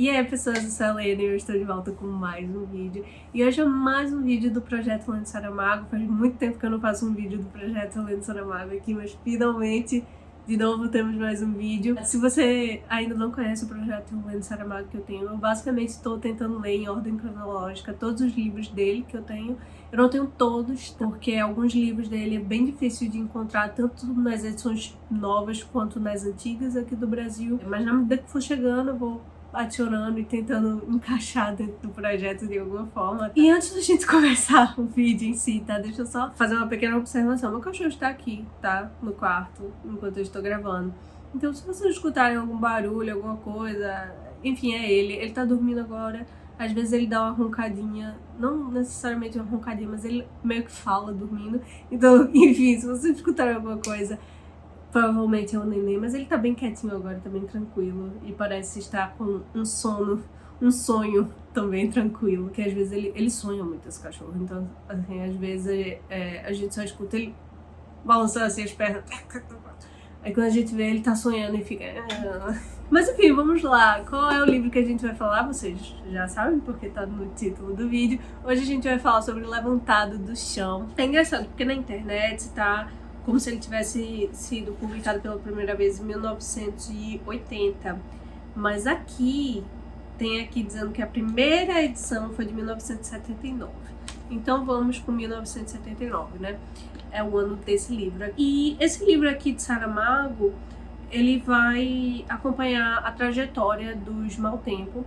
E aí, pessoas, eu sou a Lena e eu estou de volta com mais um vídeo. E hoje é mais um vídeo do Projeto Lendo Saramago. Faz muito tempo que eu não faço um vídeo do Projeto Lendo Saramago aqui, mas finalmente, de novo, temos mais um vídeo. Se você ainda não conhece o Projeto Lendo Saramago que eu tenho, eu basicamente estou tentando ler em ordem cronológica todos os livros dele que eu tenho. Eu não tenho todos, porque alguns livros dele é bem difícil de encontrar, tanto nas edições novas quanto nas antigas aqui do Brasil. Mas na medida que for chegando, eu vou adicionando e tentando encaixar dentro do projeto de alguma forma. E antes da gente começar o vídeo em si, tá? Deixa eu só fazer uma pequena observação. Meu cachorro está aqui, tá? No quarto, enquanto eu estou gravando. Então, se vocês escutarem algum barulho, alguma coisa, enfim, é ele. Ele tá dormindo agora. Às vezes ele dá uma roncadinha, não necessariamente uma roncadinha, mas ele meio que fala dormindo. Então, enfim, se vocês escutarem alguma coisa, provavelmente é o neném, mas ele tá bem quietinho agora, tá bem tranquilo. E parece estar com um sonho também tranquilo. Que às vezes ele sonha muito, esse cachorro. Então, assim, às vezes a gente só escuta ele balançando assim as pernas. Aí quando a gente vê, ele tá sonhando e fica... Mas enfim, vamos lá. Qual é o livro que a gente vai falar? Vocês já sabem, porque tá no título do vídeo. Hoje a gente vai falar sobre Levantado do Chão. É engraçado, porque na internet tá como se ele tivesse sido publicado pela primeira vez em 1980. Mas aqui, tem aqui dizendo que a primeira edição foi de 1979. Então vamos com 1979, né? É o ano desse livro. E esse livro aqui de Saramago, ele vai acompanhar a trajetória dos Mau Tempo,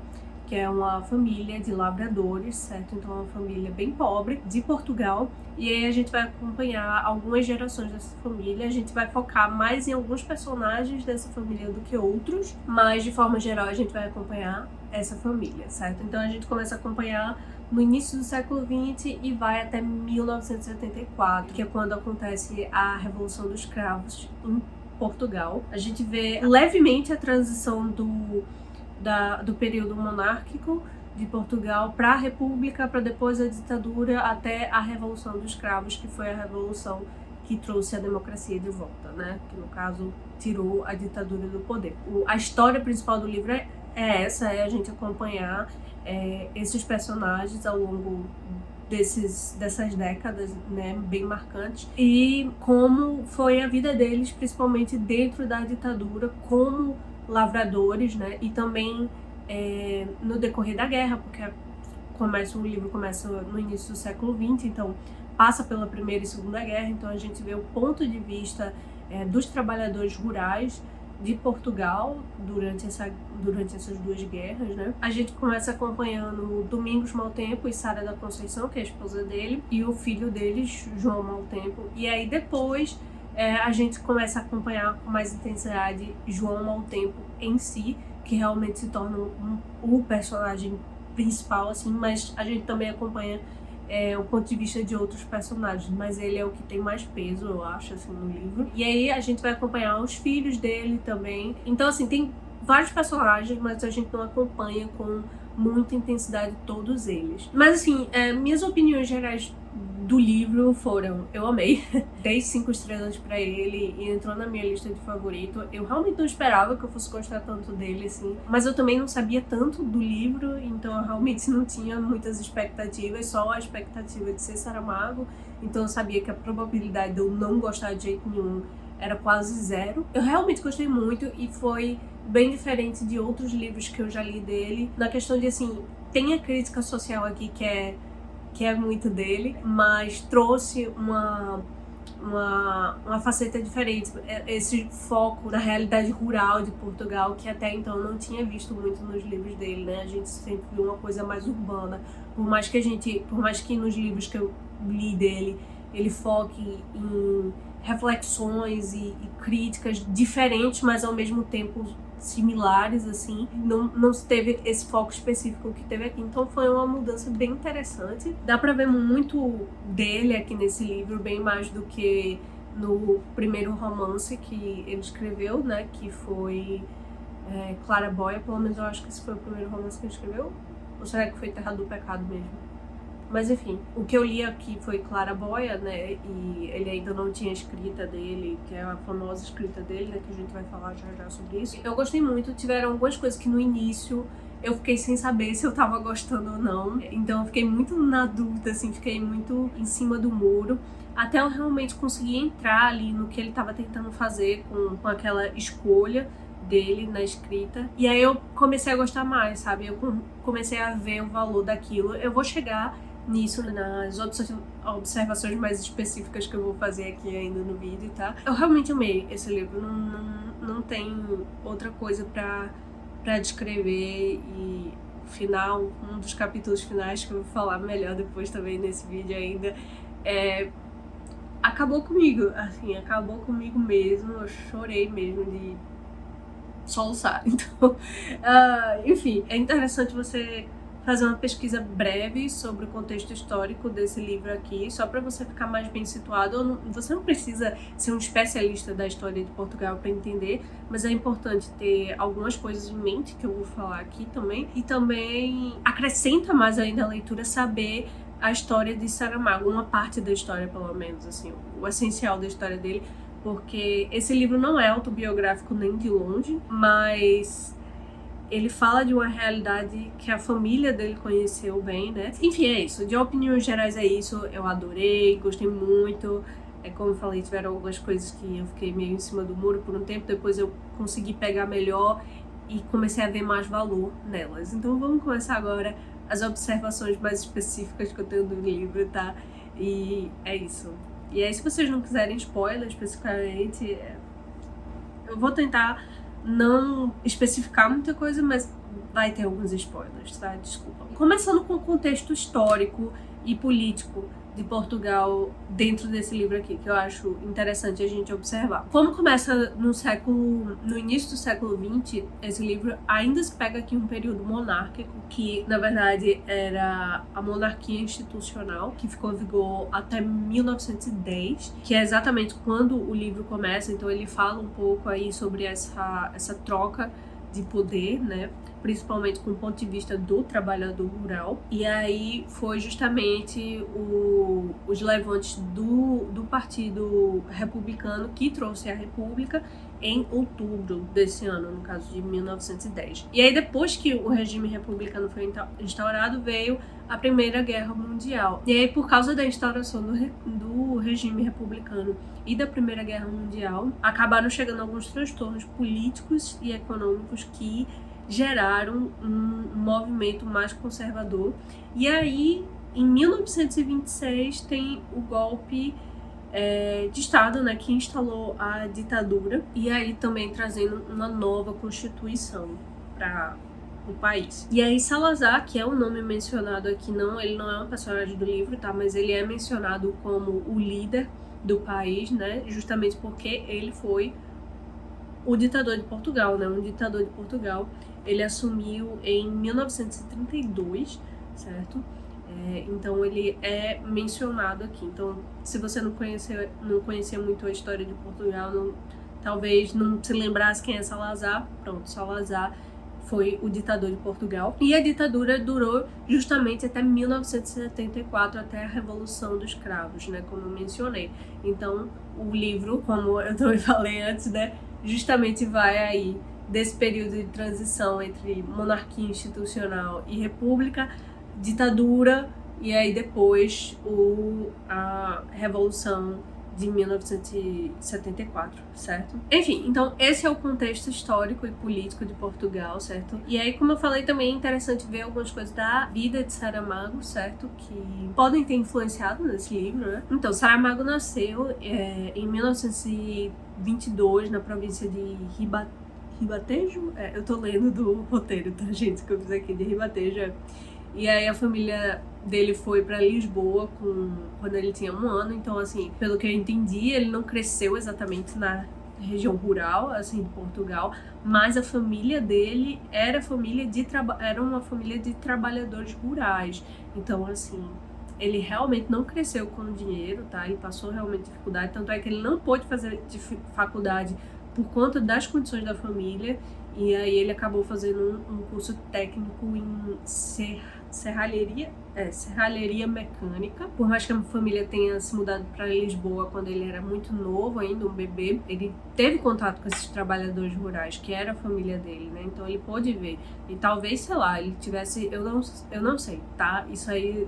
que é uma família de lavradores, certo? Então é uma família bem pobre de Portugal. E aí a gente vai acompanhar algumas gerações dessa família. A gente vai focar mais em alguns personagens dessa família do que outros, mas de forma geral a gente vai acompanhar essa família, certo? Então a gente começa a acompanhar no início do século XX e vai até 1974, que é quando acontece a Revolução dos Cravos em Portugal. A gente vê levemente a transição do período monárquico de Portugal para a República, para depois a ditadura, até a Revolução dos Cravos, que foi a revolução que trouxe a democracia de volta, né? Que no caso tirou a ditadura do poder. A história principal do livro é essa, é a gente acompanhar esses personagens ao longo dessas décadas, né, bem marcantes, e como foi a vida deles, principalmente dentro da ditadura, como lavradores, né, e também no decorrer da guerra, porque o livro começa no início do século XX, então passa pela Primeira e Segunda Guerra, então a gente vê o ponto de vista dos trabalhadores rurais de Portugal durante essas duas guerras, né? A gente começa acompanhando Domingos Mau Tempo e Sara da Conceição, que é a esposa dele, e o filho deles, João Mau Tempo. E aí depois a gente começa a acompanhar com mais intensidade João Mau Tempo em si, que realmente se torna o personagem principal, assim, mas a gente também acompanha o ponto de vista de outros personagens, mas ele é o que tem mais peso, eu acho, assim, no livro. E aí a gente vai acompanhar os filhos dele também. Então, assim, tem vários personagens, mas a gente não acompanha com muita intensidade todos eles. Mas, assim, minhas opiniões gerais do livro foram: eu amei, dei 5 estrelas pra ele e entrou na minha lista de favorito. Eu realmente não esperava que eu fosse gostar tanto dele, assim, mas eu também não sabia tanto do livro, então eu realmente não tinha muitas expectativas, só a expectativa de ser Saramago, então eu sabia que a probabilidade de eu não gostar de jeito nenhum era quase zero. Eu realmente gostei muito e foi bem diferente de outros livros que eu já li dele, na questão de, assim, tem a crítica social aqui que é muito dele, mas trouxe uma faceta diferente, esse foco na realidade rural de Portugal, que até então eu não tinha visto muito nos livros dele, né? A gente sempre viu uma coisa mais urbana, por mais que nos livros que eu li dele, ele foque em reflexões e críticas diferentes, mas ao mesmo tempo similares, assim, não teve esse foco específico que teve aqui, então foi uma mudança bem interessante. Dá pra ver muito dele aqui nesse livro, bem mais do que no primeiro romance que ele escreveu, né, que foi Claraboia. Pelo menos eu acho que esse foi o primeiro romance que ele escreveu, ou será que foi Terra do Pecado mesmo? Mas enfim, o que eu li aqui foi Claraboia, né, e ele ainda não tinha a escrita dele, que é a famosa escrita dele, né, que a gente vai falar já já sobre isso. Eu gostei muito, tiveram algumas coisas que no início eu fiquei sem saber se eu tava gostando ou não. Então eu fiquei muito na dúvida, assim, fiquei muito em cima do muro, até eu realmente conseguir entrar ali no que ele tava tentando fazer com aquela escolha dele na escrita. E aí eu comecei a gostar mais, sabe? Eu comecei a ver o valor daquilo. Eu vou chegar nisso nas observações mais específicas que eu vou fazer aqui ainda no vídeo, tá? Eu realmente amei esse livro, não tem outra coisa pra descrever. E final, um dos capítulos finais que eu vou falar melhor depois também nesse vídeo ainda, acabou comigo, assim, acabou comigo mesmo. Eu chorei mesmo de soluçar. Então, enfim, é interessante você fazer uma pesquisa breve sobre o contexto histórico desse livro aqui, só para você ficar mais bem situado. Você não precisa ser um especialista da história de Portugal para entender, mas é importante ter algumas coisas em mente que eu vou falar aqui também. E também acrescenta mais ainda a leitura saber a história de Saramago, uma parte da história pelo menos, assim, o essencial da história dele, porque esse livro não é autobiográfico nem de longe, mas ele fala de uma realidade que a família dele conheceu bem, né? Enfim, é isso. De opiniões gerais é isso. Eu adorei, gostei muito. Como eu falei, tiveram algumas coisas que eu fiquei meio em cima do muro por um tempo. Depois eu consegui pegar melhor e comecei a ver mais valor nelas. Então vamos começar agora as observações mais específicas que eu tenho do livro, tá? E é isso. E aí, se vocês não quiserem spoiler especificamente, eu vou tentar não especificar muita coisa, mas vai ter alguns spoilers, tá? Desculpa. Começando com o contexto histórico e político de Portugal dentro desse livro aqui, que eu acho interessante a gente observar. Como começa no início do século XX, esse livro ainda se pega aqui um período monárquico, que na verdade era a monarquia institucional, que ficou em vigor até 1910, que é exatamente quando o livro começa. Então ele fala um pouco aí sobre essa troca de poder, né? Principalmente com o ponto de vista do trabalhador rural. E aí foi justamente os levantes do Partido Republicano que trouxe a República em outubro desse ano, no caso de 1910. E aí depois que o regime republicano foi instaurado, veio a Primeira Guerra Mundial. E aí, por causa da instauração do regime republicano e da Primeira Guerra Mundial, acabaram chegando alguns transtornos políticos e econômicos que geraram um movimento mais conservador. E aí, em 1926, tem o golpe de Estado, né, que instalou a ditadura, e aí também trazendo uma nova constituição para o país. E aí Salazar, que é o nome mencionado aqui, ele não é um personagem do livro, tá, mas ele é mencionado como o líder do país, né, justamente porque ele foi o ditador de Portugal, né, um ditador de Portugal. Ele assumiu em 1932, certo? Então ele é mencionado aqui. Então, se você não conhecia muito a história de Portugal, talvez não se lembrasse quem é Salazar, pronto, Salazar foi o ditador de Portugal. E a ditadura durou justamente até 1974, até a Revolução dos Cravos, né, como eu mencionei. Então, o livro, como eu também falei antes, né, justamente vai aí desse período de transição entre monarquia institucional e república, ditadura, e aí depois a Revolução de 1974, certo? Enfim, então esse é o contexto histórico e político de Portugal, certo? E aí, como eu falei, também é interessante ver algumas coisas da vida de Saramago, certo? Que podem ter influenciado nesse livro, né? Então, Saramago nasceu em 1922 na província de Ribatejo? Eu tô lendo do roteiro, tá, gente? Que eu fiz aqui de Ribatejo. E aí a família dele foi pra Lisboa quando ele tinha 1 ano. Então, assim, pelo que eu entendi, ele não cresceu exatamente na região rural, assim, de Portugal, mas a família dele era uma família de trabalhadores rurais. Então, assim, ele realmente não cresceu com dinheiro, tá? Ele passou realmente dificuldade, tanto é que ele não pôde fazer faculdade por conta das condições da família. E aí ele acabou fazendo um curso técnico em serralheria mecânica. Por mais que a família tenha se mudado para Lisboa quando ele era muito novo ainda, um bebê, ele teve contato com esses trabalhadores rurais, que era a família dele, né? Então ele pôde ver. E talvez, sei lá, ele tivesse... Eu não sei, tá? Isso aí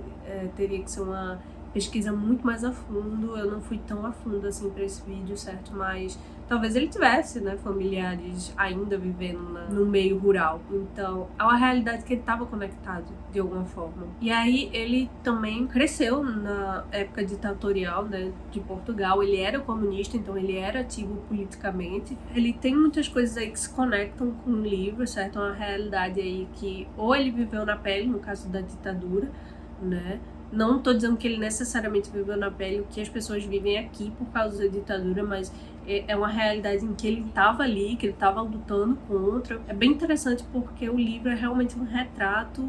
teria que ser uma pesquisa muito mais a fundo. Eu não fui tão a fundo assim para esse vídeo, certo? Mas talvez ele tivesse, né, familiares ainda vivendo no meio rural. Então, é uma realidade que ele estava conectado de alguma forma. E aí, ele também cresceu na época ditatorial, né, de Portugal. Ele era comunista, então ele era ativo politicamente. Ele tem muitas coisas aí que se conectam com o livro, certo? É uma realidade aí que ou ele viveu na pele, no caso da ditadura, né? Não estou dizendo que ele necessariamente viveu na pele o que as pessoas vivem aqui por causa da ditadura, mas é uma realidade em que ele estava ali, que ele estava lutando contra. É bem interessante porque o livro é realmente um retrato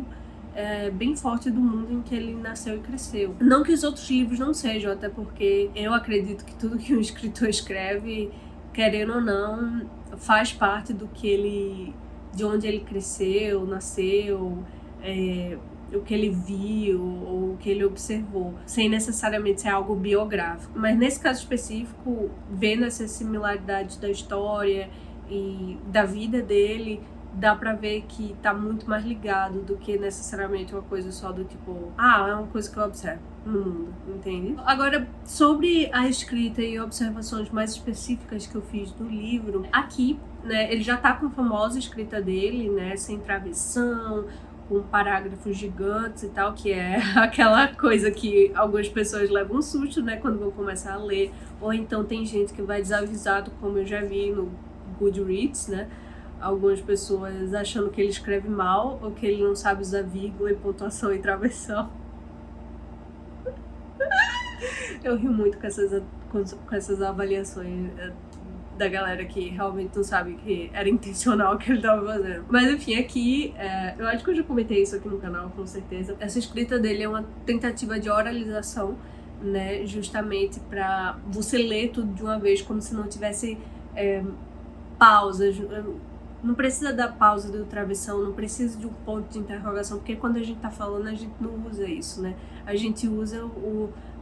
bem forte do mundo em que ele nasceu e cresceu. Não que os outros livros não sejam, até porque eu acredito que tudo que um escritor escreve, querendo ou não, faz parte do que ele, de onde ele cresceu, nasceu, o que ele viu ou o que ele observou, sem necessariamente ser algo biográfico. Mas nesse caso específico, vendo essas similaridades da história e da vida dele, dá pra ver que tá muito mais ligado do que necessariamente uma coisa só do tipo, é uma coisa que eu observo no mundo, entende? Agora, sobre a escrita e observações mais específicas que eu fiz do livro, aqui, né, ele já tá com a famosa escrita dele, né, sem travessão, com parágrafos gigantes e tal, que é aquela coisa que algumas pessoas levam um susto, né, quando vão começar a ler, ou então tem gente que vai desavisado, como eu já vi no Goodreads, né, algumas pessoas achando que ele escreve mal, ou que ele não sabe usar vírgula e pontuação e travessão. Eu rio muito com essas avaliações da galera que realmente não sabe que era intencional o que ele tava fazendo. Mas enfim, aqui, eu acho que eu já comentei isso aqui no canal, com certeza. Essa escrita dele é uma tentativa de oralização, né, justamente pra você ler tudo de uma vez, como se não tivesse pausas. Não precisa da pausa do travessão, não precisa de um ponto de interrogação, porque quando a gente tá falando, a gente não usa isso, né? A gente usa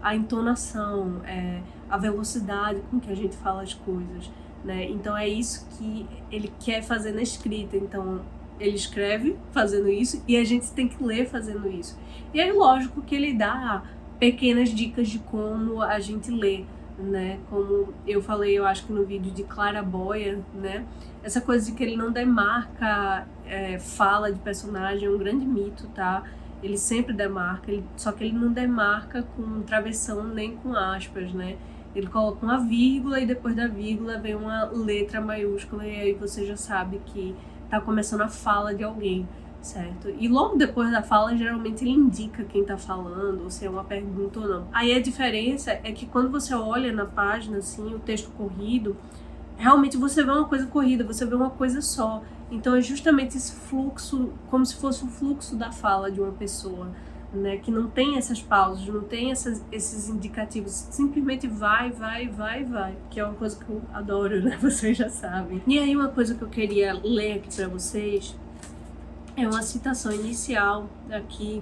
a entonação, a velocidade com que a gente fala as coisas, né? Então é isso que ele quer fazer na escrita. Então ele escreve fazendo isso e a gente tem que ler fazendo isso. E é lógico que ele dá pequenas dicas de como a gente lê, né? Como eu falei, eu acho que no vídeo de Clara Boia, né? Essa coisa de que ele não demarca fala de personagem é um grande mito, tá? Ele sempre demarca, só que ele não demarca com travessão nem com aspas, né? Ele coloca uma vírgula e depois da vírgula vem uma letra maiúscula e aí você já sabe que tá começando a fala de alguém, certo? E logo depois da fala, geralmente ele indica quem tá falando, ou se é uma pergunta ou não. Aí a diferença é que quando você olha na página, assim, o texto corrido, realmente você vê uma coisa corrida, você vê uma coisa só. Então é justamente esse fluxo, como se fosse um fluxo da fala de uma pessoa, né? Que não tem essas pausas, não tem esses indicativos, simplesmente vai, que é uma coisa que eu adoro, né? Vocês já sabem. E aí uma coisa que eu queria ler aqui pra vocês é uma citação inicial aqui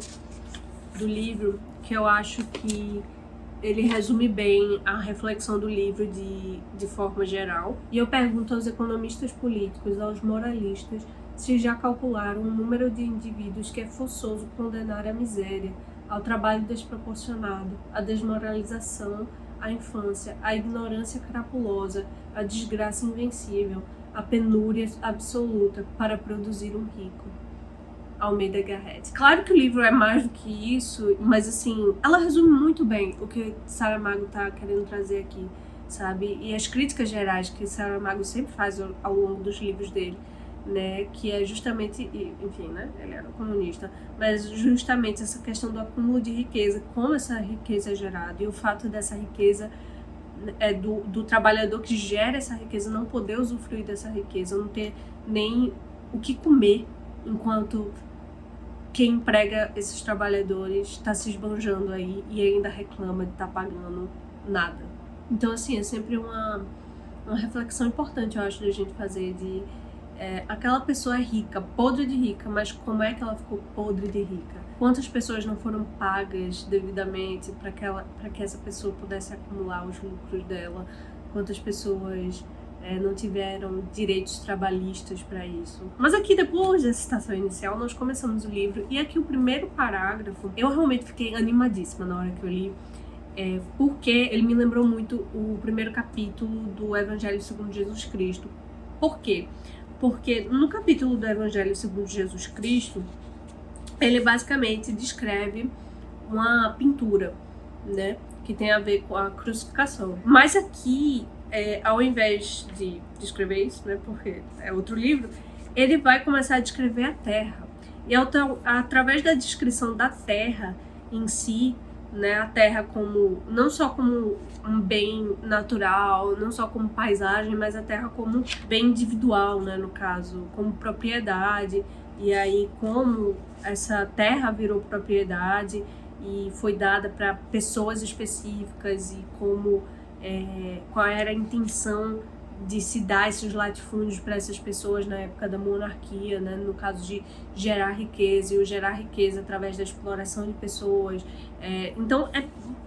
do livro, que eu acho que ele resume bem a reflexão do livro de forma geral. E eu pergunto aos economistas políticos, aos moralistas, se já calcularam o número de indivíduos que é forçoso condenar à miséria, ao trabalho desproporcionado, à desmoralização, à infância, à ignorância crapulosa, à desgraça invencível, à penúria absoluta para produzir um rico. Almeida Garrett. Claro que o livro é mais do que isso, mas assim, ela resume muito bem o que Saramago tá querendo trazer aqui, sabe? E as críticas gerais que Saramago sempre faz ao longo dos livros dele, né? Que é justamente, enfim, né? Ele era um comunista, mas justamente essa questão do acúmulo de riqueza, como essa riqueza é gerada e o fato dessa riqueza do trabalhador que gera essa riqueza não poder usufruir dessa riqueza, não ter nem o que comer, enquanto quem emprega esses trabalhadores está se esbanjando aí e ainda reclama de estar pagando nada. Então, assim, é sempre uma reflexão importante, eu acho, da gente fazer de aquela pessoa é rica, podre de rica, mas como é que ela ficou podre de rica? Quantas pessoas não foram pagas devidamente para que essa pessoa pudesse acumular os lucros dela? Quantas pessoas não tiveram direitos trabalhistas para isso? Mas aqui, depois da citação inicial, nós começamos o livro, e aqui o primeiro parágrafo, eu realmente fiquei animadíssima na hora que eu li, porque ele me lembrou muito o primeiro capítulo do Evangelho segundo Jesus Cristo. Por quê? Porque no capítulo do Evangelho segundo Jesus Cristo, ele basicamente descreve uma pintura, né, que tem a ver com a crucificação. Mas aqui, ao invés de descrever isso, né, porque é outro livro, ele vai começar a descrever a terra. E através da descrição da terra em si, né, a terra como não só como um bem natural, não só como paisagem, mas a terra como bem individual, né, no caso, como propriedade. E aí como essa terra virou propriedade e foi dada para pessoas específicas, e como qual era a intenção de se dar esses latifúndios para essas pessoas na época da monarquia, né? No caso de gerar riqueza, e o gerar riqueza através da exploração de pessoas. Então,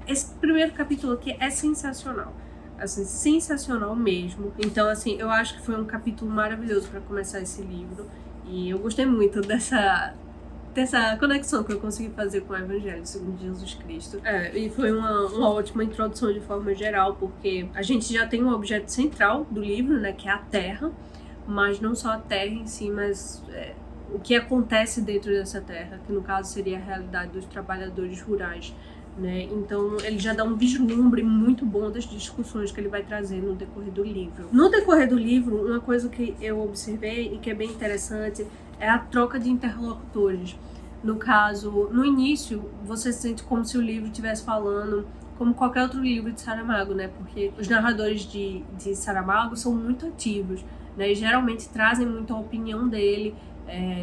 esse primeiro capítulo aqui é sensacional. Assim, sensacional mesmo. Então, assim, eu acho que foi um capítulo maravilhoso para começar esse livro. E eu gostei muito dessa conexão que eu consegui fazer com o Evangelho segundo Jesus Cristo. E foi uma ótima introdução de forma geral, porque a gente já tem um objeto central do livro, né, que é a terra, mas não só a terra em si, mas o que acontece dentro dessa terra, que no caso seria a realidade dos trabalhadores rurais, né? Então ele já dá um vislumbre muito bom das discussões que ele vai trazer no decorrer do livro. No decorrer do livro, uma coisa que eu observei e que é bem interessante é a troca de interlocutores. No caso, no início, você se sente como se o livro estivesse falando como qualquer outro livro de Saramago, né? Porque os narradores de Saramago são muito ativos, né? E geralmente trazem muito a opinião dele,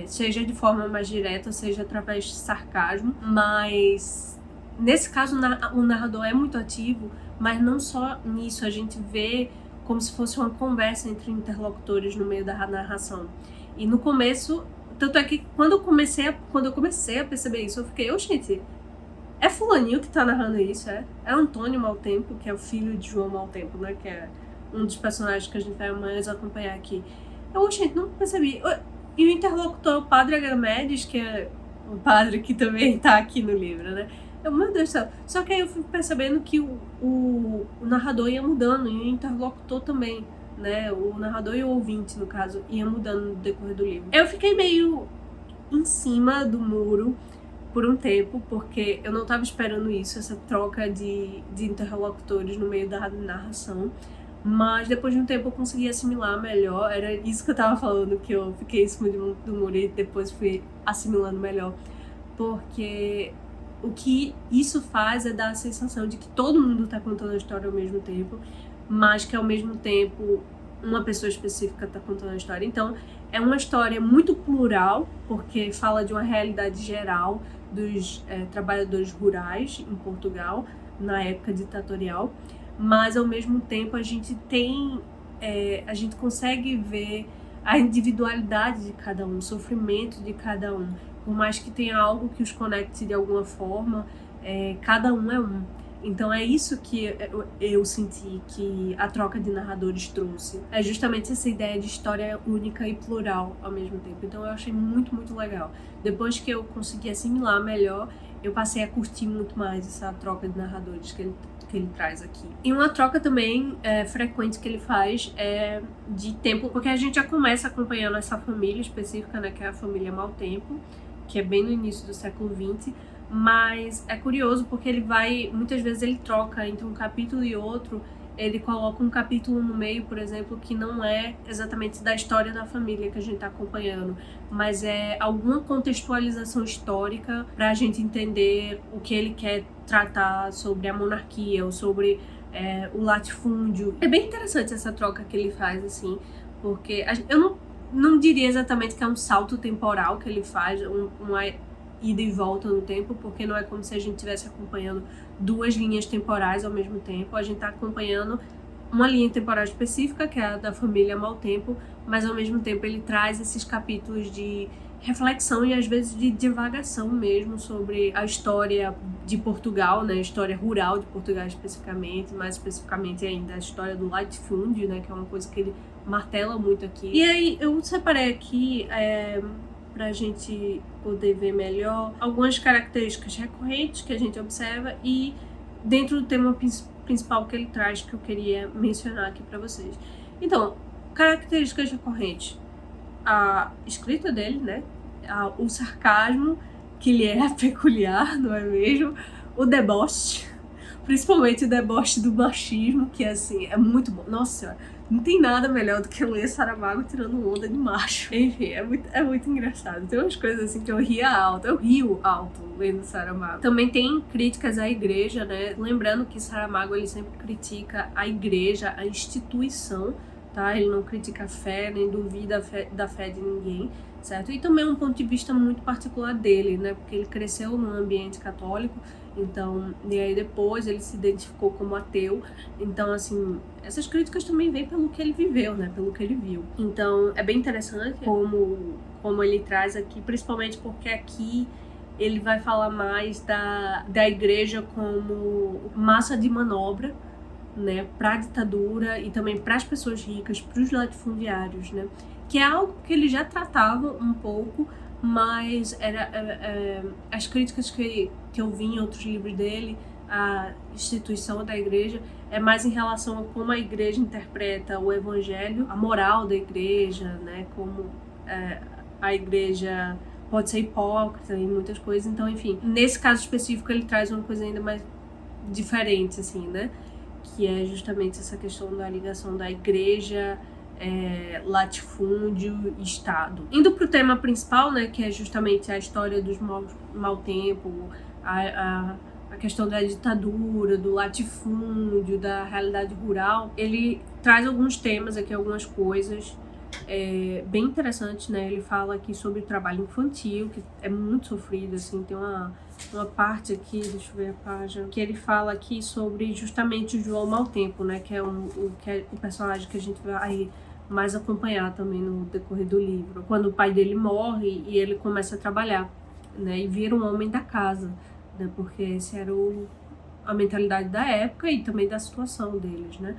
seja de forma mais direta, seja através de sarcasmo. Mas nesse caso, o narrador é muito ativo, mas não só nisso, a gente vê como se fosse uma conversa entre interlocutores no meio da narração. E no começo, tanto é que quando eu comecei a perceber isso, eu fiquei, gente, é fulaninho que tá narrando isso, é Antônio Maltempo, que é o filho de João Maltempo, né, que é um dos personagens que a gente vai mais acompanhar aqui. Gente, não percebi. E o interlocutor é o Padre Agamedes, que é o padre que também tá aqui no livro, né. Meu Deus do céu. Só que aí eu fui percebendo que o narrador ia mudando, e o interlocutor também, né, o narrador e o ouvinte, no caso, ia mudando no decorrer do livro. Eu fiquei meio em cima do muro por um tempo, porque eu não estava esperando isso, essa troca de interlocutores no meio da narração, mas depois de um tempo eu consegui assimilar melhor. Era isso que eu estava falando, que eu fiquei em cima do muro e depois fui assimilando melhor, porque o que isso faz é dar a sensação de que todo mundo está contando a história ao mesmo tempo, mas que ao mesmo tempo uma pessoa específica está contando a história. Então é uma história muito plural, porque fala de uma realidade geral dos trabalhadores rurais em Portugal na época ditatorial, mas ao mesmo tempo a gente consegue ver a individualidade de cada um, o sofrimento de cada um. Por mais que tenha algo que os conecte de alguma forma, cada um é um. Então é isso que eu senti que a troca de narradores trouxe. É justamente essa ideia de história única e plural ao mesmo tempo. Então eu achei muito, muito legal. Depois que eu consegui assimilar melhor, eu passei a curtir muito mais essa troca de narradores que ele traz aqui. E uma troca também frequente que ele faz é de tempo, porque a gente já começa acompanhando essa família específica, né, que é a família Maltempo, que é bem no início do século XX, mas é curioso porque muitas vezes ele troca entre um capítulo e outro, ele coloca um capítulo no meio, por exemplo, que não é exatamente da história da família que a gente está acompanhando, mas é alguma contextualização histórica para a gente entender o que ele quer tratar sobre a monarquia ou sobre o latifúndio. É bem interessante essa troca que ele faz, assim, porque eu não diria exatamente que é um salto temporal que ele faz, uma ida e volta no tempo, porque não é como se a gente estivesse acompanhando duas linhas temporais ao mesmo tempo. A gente está acompanhando uma linha temporal específica, que é a da família Mau Tempo, mas ao mesmo tempo ele traz esses capítulos de reflexão e às vezes de divagação mesmo sobre a história de Portugal, né, a história rural de Portugal especificamente, mais especificamente ainda a história do latifúndio, né, que é uma coisa que ele martela muito aqui. E aí eu separei aqui pra gente poder ver melhor algumas características recorrentes que a gente observa e dentro do tema principal que ele traz, que eu queria mencionar aqui pra vocês. Então, características recorrentes: a escrita dele, né? O sarcasmo, que lhe é peculiar, não é mesmo? O deboche, principalmente o deboche do machismo, que assim, é muito bom. Nossa senhora, não tem nada melhor do que ler Saramago tirando onda de macho. Enfim, é muito engraçado. Tem umas coisas assim que eu rio alto lendo Saramago. Também tem críticas à igreja, né? Lembrando que Saramago ele sempre critica a igreja, a instituição, tá? Ele não critica a fé, nem duvida da fé de ninguém, certo? E também um ponto de vista muito particular dele, né? Porque ele cresceu num ambiente católico, então, e aí depois ele se identificou como ateu. Então, assim, essas críticas também vêm pelo que ele viveu, né? Pelo que ele viu. Então, é bem interessante como ele traz aqui, principalmente porque aqui ele vai falar mais da igreja como massa de manobra, né, para a ditadura e também para as pessoas ricas, para os latifundiários, né, que é algo que ele já tratava um pouco, mas as críticas que eu vi em outros livros dele, a instituição da igreja, é mais em relação a como a igreja interpreta o evangelho, a moral da igreja, né, como a igreja pode ser hipócrita em muitas coisas. Então, enfim, nesse caso específico ele traz uma coisa ainda mais diferente, assim, né, que é justamente essa questão da ligação da igreja, latifúndio e Estado. Indo pro tema principal, né, que é justamente a história dos mau tempo, a questão da ditadura, do latifúndio, da realidade rural, ele traz alguns temas aqui, algumas coisas bem interessantes, né? Ele fala aqui sobre o trabalho infantil, que é muito sofrido, assim, tem uma parte aqui, deixa eu ver a página, que ele fala aqui sobre justamente o João Mau Tempo, né? Que é o personagem que a gente vai mais acompanhar também no decorrer do livro. Quando o pai dele morre e ele começa a trabalhar, né? E vira um homem da casa, né? Porque essa era a mentalidade da época e também da situação deles, né?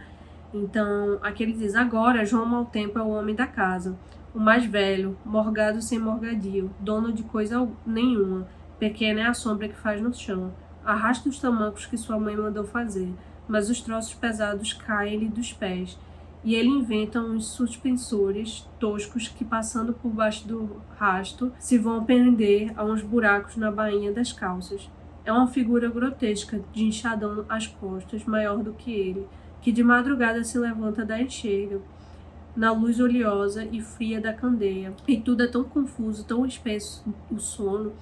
Então, aqui ele diz: agora João Mau Tempo é o homem da casa, o mais velho, morgado sem morgadio, dono de coisa nenhuma, pequena é a sombra que faz no chão, arrasta os tamancos que sua mãe mandou fazer, mas os troços pesados caem-lhe dos pés, e ele inventa uns suspensores toscos que, passando por baixo do rasto, se vão prender a uns buracos na bainha das calças. É uma figura grotesca, de enxadão às costas, maior do que ele, que de madrugada se levanta da enxerga, na luz oleosa e fria da candeia. E tudo é tão confuso, tão espesso o sono,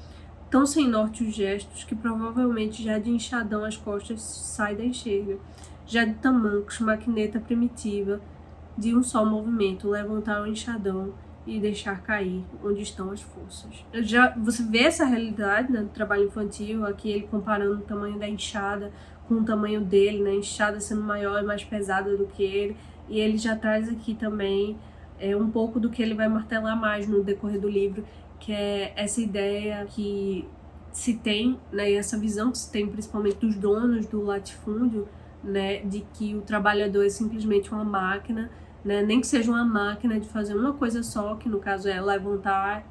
tão sem norte os gestos, que provavelmente já de enxadão às costas sai da enxerga, já de tamancos, maquineta primitiva, de um só movimento, levantar o enxadão e deixar cair onde estão as forças. Você vê essa realidade, né, do trabalho infantil, aqui ele comparando o tamanho da enxada com o tamanho dele, né, a enxada sendo maior e mais pesada do que ele, e ele já traz aqui também um pouco do que ele vai martelar mais no decorrer do livro, que é essa ideia que se tem, né, e essa visão que se tem principalmente dos donos do latifúndio, né, de que o trabalhador é simplesmente uma máquina, né, nem que seja uma máquina de fazer uma coisa só, que no caso é levantar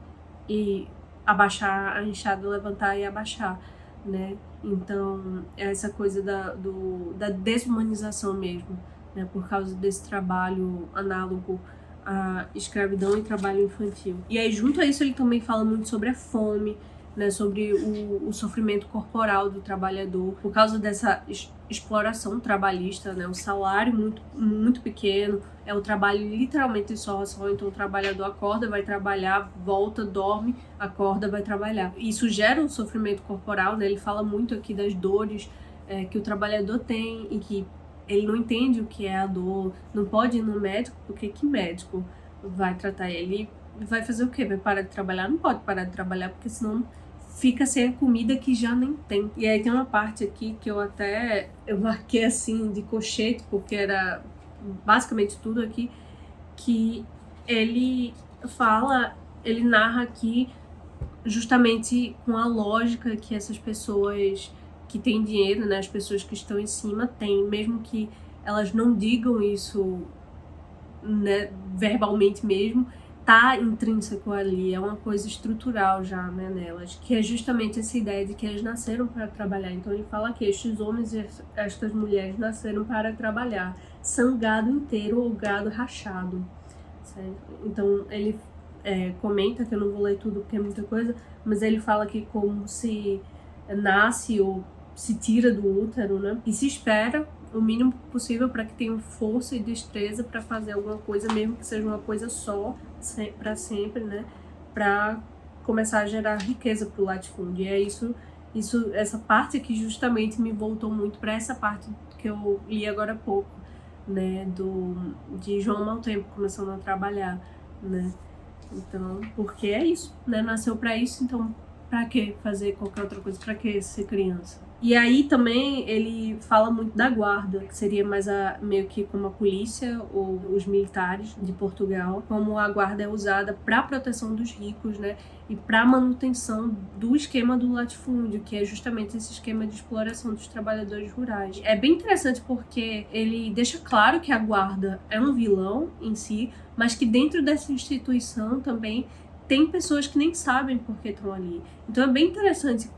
e abaixar a enxada, levantar e abaixar, né? Então, é essa coisa da desumanização mesmo, né, por causa desse trabalho análogo à escravidão e trabalho infantil. E aí, junto a isso, ele também fala muito sobre a fome, né, sobre o sofrimento corporal do trabalhador, por causa dessa exploração trabalhista, né, o salário muito, muito pequeno, é o trabalho literalmente de sol a sol, então o trabalhador acorda, vai trabalhar, volta, dorme, acorda, vai trabalhar. Isso gera um sofrimento corporal, né, ele fala muito aqui das dores que o trabalhador tem e que ele não entende o que é a dor, não pode ir no médico, porque que médico vai tratar ele? Vai fazer o quê? Vai parar de trabalhar? Não pode parar de trabalhar, porque senão fica sem a comida que já nem tem. E aí tem uma parte aqui que eu marquei assim de cochete, porque era basicamente tudo aqui, que ele narra aqui justamente com a lógica que essas pessoas que têm dinheiro, né, as pessoas que estão em cima têm, mesmo que elas não digam isso, né, verbalmente mesmo, tá intrínseco ali, é uma coisa estrutural já, né, nelas, que é justamente essa ideia de que eles nasceram para trabalhar. Então ele fala que estes homens e estas mulheres nasceram para trabalhar, são gado inteiro ou gado rachado, certo? Então ele comenta, que eu não vou ler tudo porque é muita coisa, mas ele fala que como se nasce ou se tira do útero, né, e se espera o mínimo possível para que tenham força e destreza para fazer alguma coisa, mesmo que seja uma coisa só, para sempre, né? Para começar a gerar riqueza para o latifúndio. E é essa parte aqui justamente me voltou muito para essa parte que eu li agora há pouco, né? De João Maltempo começando a trabalhar, né? Então, porque é isso, né? Nasceu para isso, então para que fazer qualquer outra coisa? Para que ser criança? E aí também ele fala muito da guarda, que seria mais meio que como a polícia ou os militares de Portugal, como a guarda é usada para proteção dos ricos, né, e para manutenção do esquema do latifúndio, que é justamente esse esquema de exploração dos trabalhadores rurais. É bem interessante porque ele deixa claro que a guarda é um vilão em si, mas que dentro dessa instituição também tem pessoas que nem sabem por que estão ali. Então é bem interessante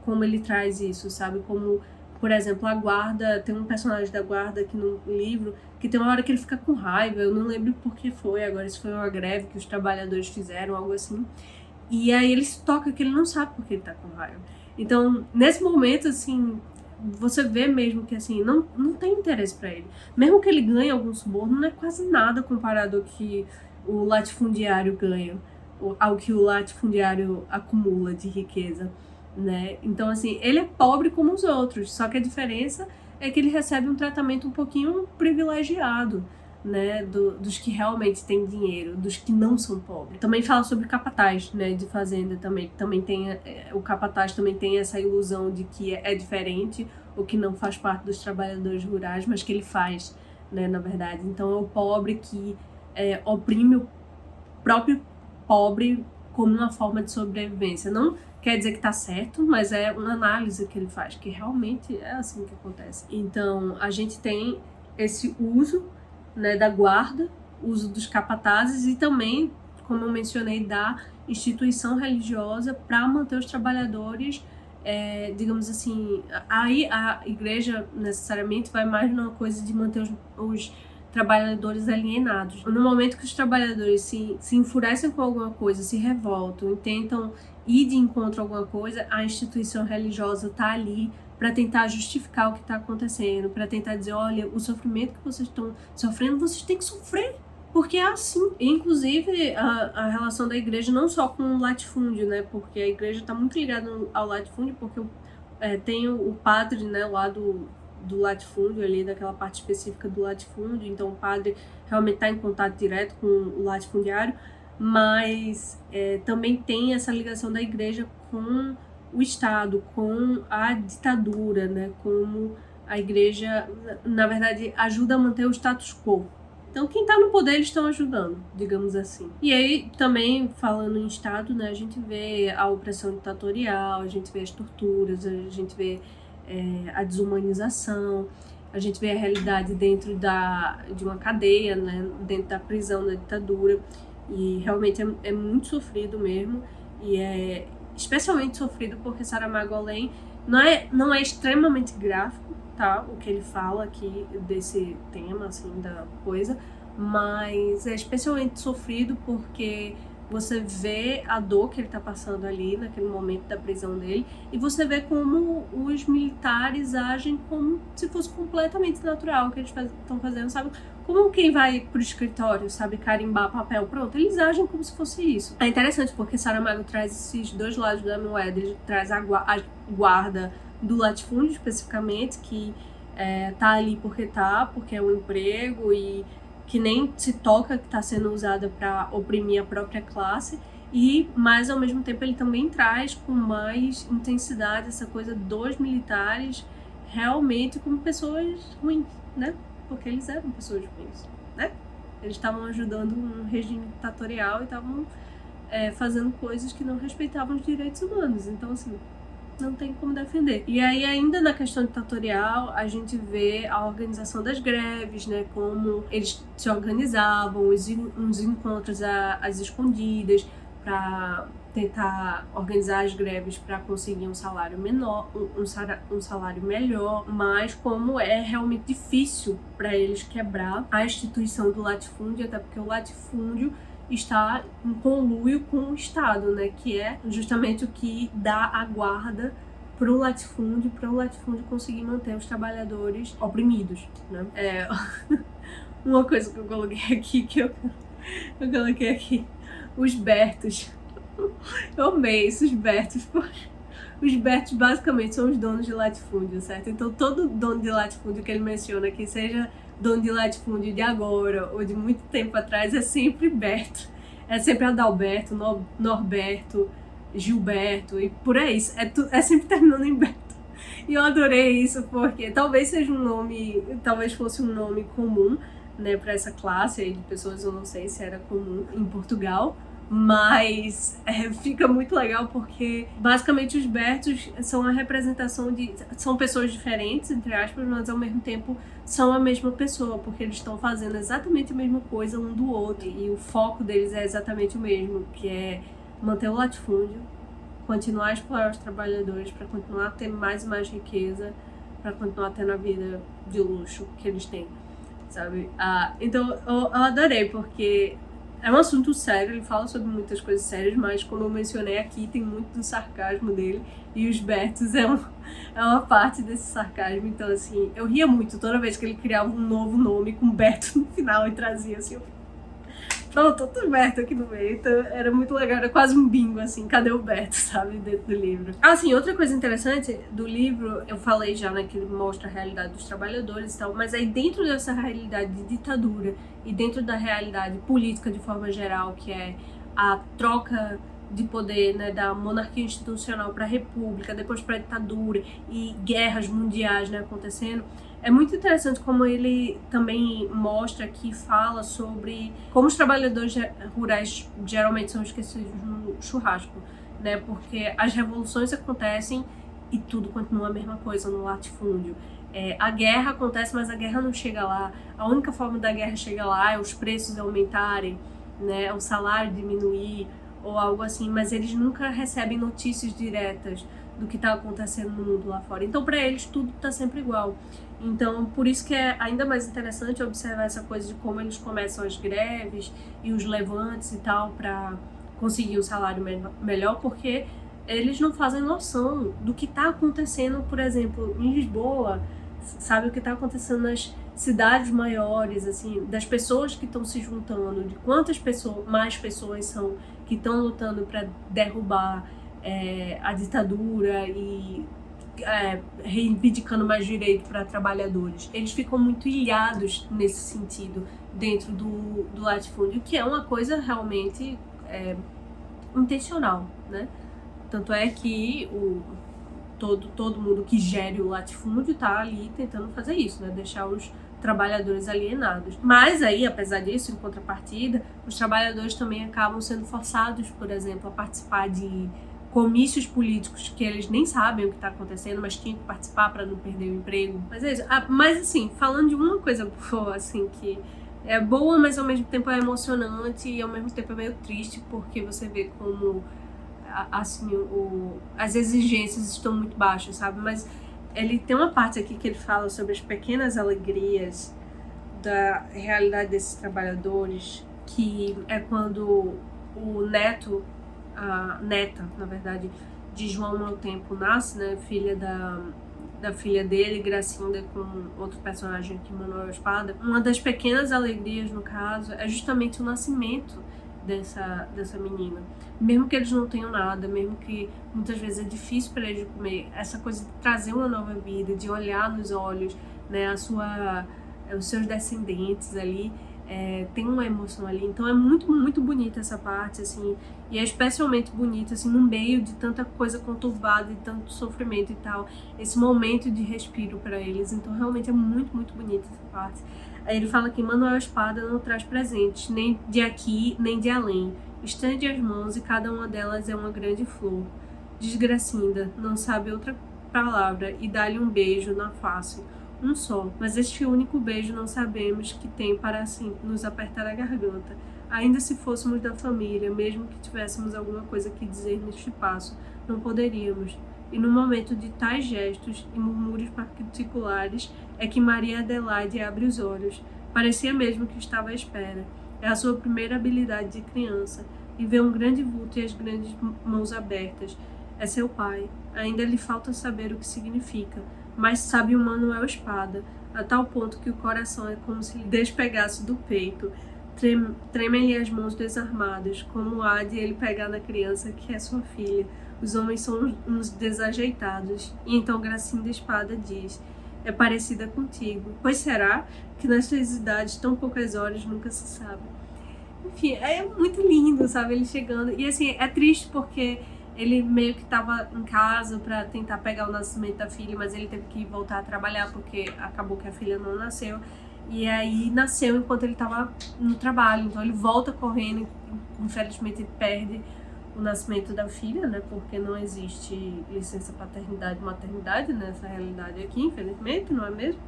como ele traz isso, sabe? Como, por exemplo, a guarda, tem um personagem da guarda aqui no livro que tem uma hora que ele fica com raiva, eu não lembro por que foi agora, se foi uma greve que os trabalhadores fizeram, algo assim. E aí ele se toca que ele não sabe por que ele tá com raiva. Então, nesse momento, assim, você vê mesmo que, assim, não tem interesse para ele. Mesmo que ele ganhe algum suborno, não é quase nada comparado ao que o latifundiário ganha, ao que o latifundiário acumula de riqueza, né? Então, assim, ele é pobre como os outros, só que a diferença é que ele recebe um tratamento um pouquinho privilegiado, né, dos que realmente têm dinheiro, dos que não são pobres. Também fala sobre capataz, né, de fazenda também tem o capataz também tem essa ilusão de que é diferente, ou que não faz parte dos trabalhadores rurais, mas que ele faz, né, na verdade. Então é o pobre que oprime o próprio pobre como uma forma de sobrevivência. Não quer dizer que tá certo, mas é uma análise que ele faz, que realmente é assim que acontece. Então, a gente tem esse uso, né, da guarda, uso dos capatazes e também, como eu mencionei, da instituição religiosa para manter os trabalhadores, digamos assim, aí a igreja necessariamente vai mais numa coisa de manter os trabalhadores alienados. No momento que os trabalhadores se enfurecem com alguma coisa, se revoltam e tentam ir de encontro a alguma coisa, a instituição religiosa está ali para tentar justificar o que está acontecendo, para tentar dizer, olha, o sofrimento que vocês estão sofrendo, vocês têm que sofrer, porque é assim. E, inclusive, a relação da igreja não só com o latifúndio, né, porque a igreja está muito ligada ao latifúndio, porque tem o padre, né, lá do latifúndio ali, daquela parte específica do latifúndio, então o padre realmente está em contato direto com o latifundiário, mas também tem essa ligação da igreja com o Estado, com a ditadura, né? Como a igreja, na verdade, ajuda a manter o status quo. Então, quem está no poder, eles estão ajudando, digamos assim. E aí, também, falando em Estado, né, a gente vê a opressão ditatorial, a gente vê as torturas, a gente vê a desumanização, a gente vê a realidade dentro de uma cadeia, né, dentro da prisão da ditadura, e realmente é muito sofrido mesmo, e é especialmente sofrido porque Saramago Além não é extremamente gráfico, tá, o que ele fala aqui desse tema, assim, da coisa, mas é especialmente sofrido porque você vê a dor que ele tá passando ali naquele momento da prisão dele, e você vê como os militares agem como se fosse completamente natural o que eles estão fazendo, sabe? Como quem vai pro escritório, sabe, carimbar papel, pronto, eles agem como se fosse isso. É interessante porque Saramago traz esses dois lados da moeda, ele traz a guarda do latifúndio especificamente, que tá ali porque é um emprego e que nem se toca que está sendo usada para oprimir a própria classe, mas ao mesmo tempo ele também traz com mais intensidade essa coisa dos militares realmente como pessoas ruins, né? porque eles eram pessoas ruins, né? Eles estavam ajudando um regime ditatorial e estavam fazendo coisas que não respeitavam os direitos humanos. Então, assim, não tem como defender. E aí, ainda na questão ditatorial, a gente vê a organização das greves, né? Como eles se organizavam, uns encontros às escondidas, para tentar organizar as greves para conseguir um salário menor, um salário melhor, mas como é realmente difícil para eles quebrar a instituição do latifúndio, até porque o latifúndio está em conluio com o Estado, né, que é justamente o que dá a guarda para o latifúndio conseguir manter os trabalhadores oprimidos, né? Uma coisa que eu coloquei aqui, os Bertos. Eu amei esses Bertos, porque os Bertos basicamente são os donos de latifúndio, certo? Então todo dono de latifúndio que ele menciona, que seja dono de latifúndio de agora ou de muito tempo atrás, é sempre Berto. É sempre Adalberto, Norberto, Gilberto e por aí. É sempre terminando em Berto. E eu adorei isso porque talvez fosse um nome comum, né, para essa classe aí de pessoas. Eu não sei se era comum em Portugal, mas fica muito legal porque basicamente os Bertos são a representação são pessoas diferentes, entre aspas, mas ao mesmo tempo são a mesma pessoa, porque eles estão fazendo exatamente a mesma coisa um do outro, e o foco deles é exatamente o mesmo, que é manter o latifúndio, continuar a explorar os trabalhadores para continuar a ter mais e mais riqueza, para continuar tendo a vida de luxo que eles têm, sabe? Então eu adorei, porque é um assunto sério, ele fala sobre muitas coisas sérias, mas como eu mencionei aqui, tem muito do sarcasmo dele, e os Bertos é uma parte desse sarcasmo. Então, assim, eu ria muito toda vez que ele criava um novo nome com Berto no final e trazia, assim, pronto, outro Berto aqui no meio. Então, era muito legal, era quase um bingo, assim, cadê o Berto, sabe, dentro do livro. Assim, outra coisa interessante do livro, eu falei já, né, que ele mostra a realidade dos trabalhadores e tal, mas aí dentro dessa realidade de ditadura e dentro da realidade política de forma geral, que é a troca de poder, né, da monarquia institucional para a república, depois para a ditadura e guerras mundiais, né, acontecendo, é muito interessante como ele também mostra que fala sobre como os trabalhadores rurais geralmente são esquecidos no churrasco, né, porque as revoluções acontecem e tudo continua a mesma coisa no latifúndio. A guerra acontece, mas a guerra não chega lá. A única forma da guerra chegar lá é os preços aumentarem, né, o salário diminuir ou algo assim, mas eles nunca recebem notícias diretas do que está acontecendo no mundo lá fora. Então, para eles, tudo está sempre igual. Então, por isso que é ainda mais interessante observar essa coisa de como eles começam as greves e os levantes e tal para conseguir um salário melhor, porque eles não fazem noção do que está acontecendo, por exemplo, em Lisboa, sabe, o que está acontecendo nas cidades maiores, assim, das pessoas que estão se juntando, de quantas mais pessoas são que estão lutando para derrubar a ditadura e reivindicando mais direito para trabalhadores. Eles ficam muito ilhados nesse sentido dentro do latifúndio, que é uma coisa realmente intencional, né? Tanto é que todo mundo que gere o latifúndio está ali tentando fazer isso, né? Deixar os trabalhadores alienados. Mas aí, apesar disso, em contrapartida, os trabalhadores também acabam sendo forçados, por exemplo, a participar de comícios políticos que eles nem sabem o que está acontecendo, mas tinham que participar para não perder o emprego. Mas é isso. Mas assim, falando de uma coisa boa, assim, que é boa, mas ao mesmo tempo é emocionante e ao mesmo tempo é meio triste, porque você vê como assim, as exigências estão muito baixas, sabe? Mas ele tem uma parte aqui que ele fala sobre as pequenas alegrias da realidade desses trabalhadores, que é quando o neto, a neta, na verdade, de João Mau Tempo nasce, né, filha da filha dele, Gracinda, com outro personagem aqui, Manuel Espada. Uma das pequenas alegrias, no caso, é justamente o nascimento dessa menina. Mesmo que eles não tenham nada, mesmo que muitas vezes é difícil para eles comer, essa coisa de trazer uma nova vida, de olhar nos olhos, né, os seus descendentes ali, tem uma emoção ali. Então é muito, muito bonita essa parte, assim, e é especialmente bonita, assim, no meio de tanta coisa conturbada, de tanto sofrimento e tal, esse momento de respiro para eles. Então realmente é muito, muito bonita essa parte. Aí ele fala que Manuel Espada não traz presentes, nem de aqui, nem de além. Estende as mãos e cada uma delas é uma grande flor. Desgracinda, não sabe outra palavra e dá-lhe um beijo na face. Um só, mas este único beijo não sabemos que tem para assim nos apertar a garganta. Ainda se fôssemos da família, mesmo que tivéssemos alguma coisa que dizer neste passo, não poderíamos. E no momento de tais gestos e murmúrios particulares é que Maria Adelaide abre os olhos. Parecia mesmo que estava à espera. É a sua primeira habilidade de criança. E vê um grande vulto e as grandes mãos abertas. É seu pai. Ainda lhe falta saber o que significa. Mas sabe o Manuel Espada, a tal ponto que o coração é como se lhe despegasse do peito. Tremem-lhe as mãos desarmadas, como há de ele pegar na criança que é sua filha. Os homens são uns desajeitados. E então Gracinda Espada diz: é parecida contigo. Pois será que nessas idades, tão poucas horas, nunca se sabe. Enfim, é muito lindo, sabe? Ele chegando. E assim, é triste porque ele meio que estava em casa para tentar pegar o nascimento da filha, mas ele teve que voltar a trabalhar porque acabou que a filha não nasceu. E aí nasceu enquanto ele estava no trabalho, então ele volta correndo, infelizmente ele perde o nascimento da filha, né? Porque não existe licença paternidade e maternidade nessa realidade aqui, infelizmente, não é mesmo?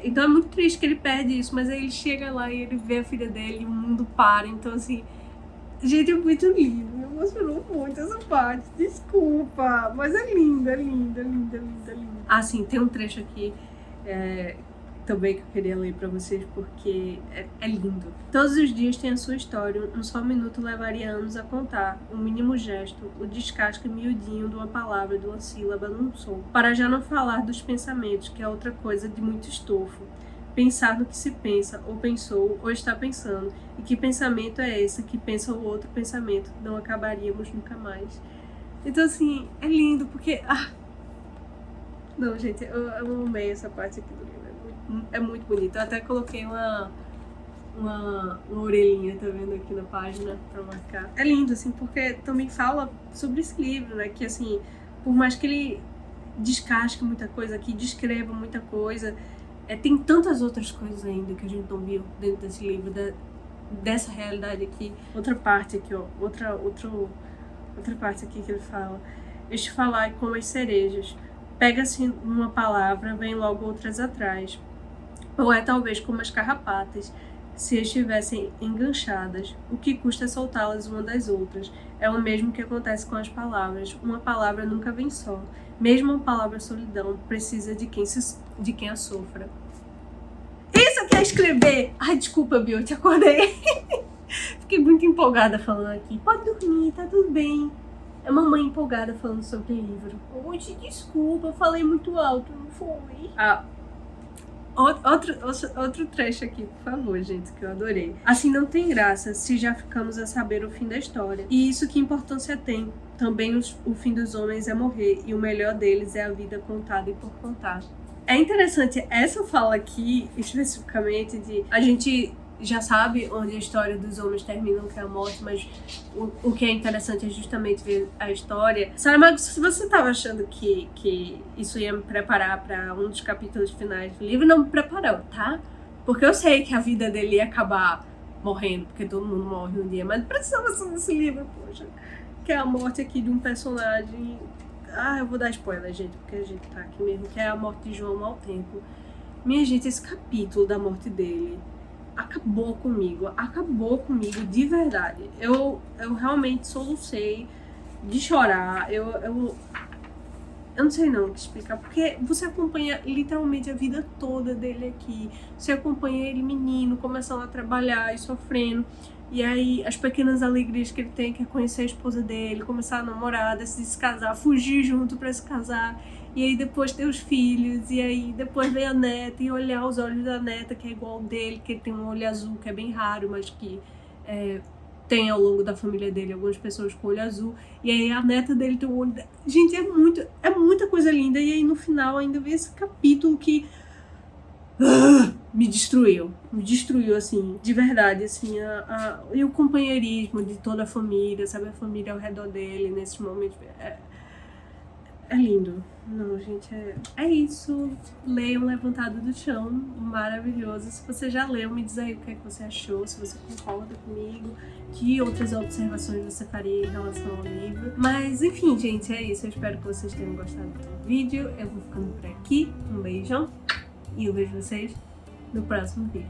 Então é muito triste que ele perde isso, mas aí ele chega lá e ele vê a filha dele e o mundo para, então assim... Gente, é muito lindo, me emocionou muito essa parte, desculpa, mas é linda, linda, linda, linda, linda. Ah, sim, tem um trecho aqui também que eu queria ler pra vocês, porque é lindo. Todos os dias tem a sua história, um só minuto levaria anos a contar, um mínimo gesto, o descasque miudinho de uma palavra, de uma sílaba, num som. Para já não falar dos pensamentos, que é outra coisa de muito estofo. Pensar no que se pensa, ou pensou, ou está pensando. E que pensamento é esse que pensa o outro pensamento? Não acabaríamos nunca mais. Então, assim, é lindo, porque... Não, gente, eu amei essa parte aqui do livro. É muito bonito. Eu até coloquei uma orelhinha, tá vendo, aqui na página, pra marcar. É lindo, assim, porque também fala sobre esse livro, né? Que, assim, por mais que ele descasque muita coisa aqui, descreva muita coisa... tem tantas outras coisas ainda que a gente não viu dentro desse livro, dessa realidade aqui. Outra parte aqui, ó, outra parte aqui que ele fala. Este falar é como as cerejas. Pega-se numa palavra, vem logo outras atrás. Ou é talvez como as carrapatas, se estivessem enganchadas. O que custa soltá-las uma das outras? É o mesmo que acontece com as palavras. Uma palavra nunca vem só. Mesmo a palavra solidão precisa de quem a sofra. Isso aqui é escrever! Ai, desculpa, Bia, eu te acordei. Fiquei muito empolgada falando aqui. Pode dormir, tá tudo bem. É mamãe empolgada falando sobre o livro. Hoje, desculpa, eu falei muito alto, não foi? Outro trecho aqui, por favor, gente, que eu adorei. Assim não tem graça se já ficamos a saber o fim da história. E isso que importância tem? Também o fim dos homens é morrer, e o melhor deles é a vida contada e por contar. É interessante essa fala aqui, especificamente, de a gente já sabe onde a história dos homens termina, que é a morte, mas o que é interessante é justamente ver a história. Saramago, se você estava achando que isso ia me preparar para um dos capítulos finais do livro, não me preparou, tá? Porque eu sei que a vida dele ia acabar morrendo, porque todo mundo morre um dia, mas precisava ser nesse livro, poxa. Que é a morte aqui de um personagem... eu vou dar spoiler, gente, porque a gente tá aqui mesmo, que é a morte de João Mau Tempo. Minha gente, esse capítulo da morte dele acabou comigo de verdade. Eu realmente solucei de chorar, eu não sei não o que explicar, porque você acompanha literalmente a vida toda dele aqui, você acompanha ele menino, começando a trabalhar e sofrendo, e aí as pequenas alegrias que ele tem, que é conhecer a esposa dele, começar a namorar, decidir se casar, fugir junto pra se casar, e aí depois ter os filhos, e aí depois ver a neta e olhar os olhos da neta, que é igual ao dele, que ele tem um olho azul, que é bem raro, mas que tem ao longo da família dele algumas pessoas com olho azul, e aí a neta dele tem um olho... Gente, é muita coisa linda, e aí no final ainda vem esse capítulo que... me destruiu assim, de verdade, assim, e o companheirismo de toda a família, sabe, a família ao redor dele nesse momento, é lindo. Não, gente, é isso. Leiam Levantado do Chão, maravilhoso. Se você já leu, me diz aí o que é que você achou, se você concorda comigo, que outras observações você faria em relação ao livro. Mas, enfim, gente, é isso. Eu espero que vocês tenham gostado do vídeo. Eu vou ficando por aqui. Um beijão e eu vejo vocês no próximo vídeo.